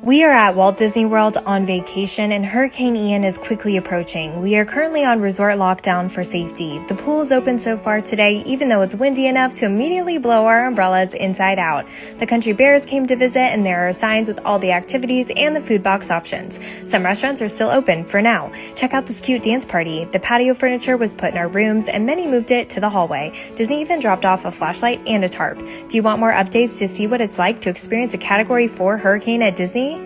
We are at Walt Disney World on vacation and Hurricane Ian is quickly approaching. We are currently on resort lockdown for safety. The pool is open so far today, even though it's windy enough to immediately blow our umbrellas inside out. The Country Bears came to visit and there are signs with all the activities and the food box options. Some restaurants are still open for now. Check out this cute dance party. The patio furniture was put in our rooms and many moved it to the hallway. Disney even dropped off a flashlight and a tarp. Do you want more updates to see what it's like to experience a Category 4 hurricane at Disney?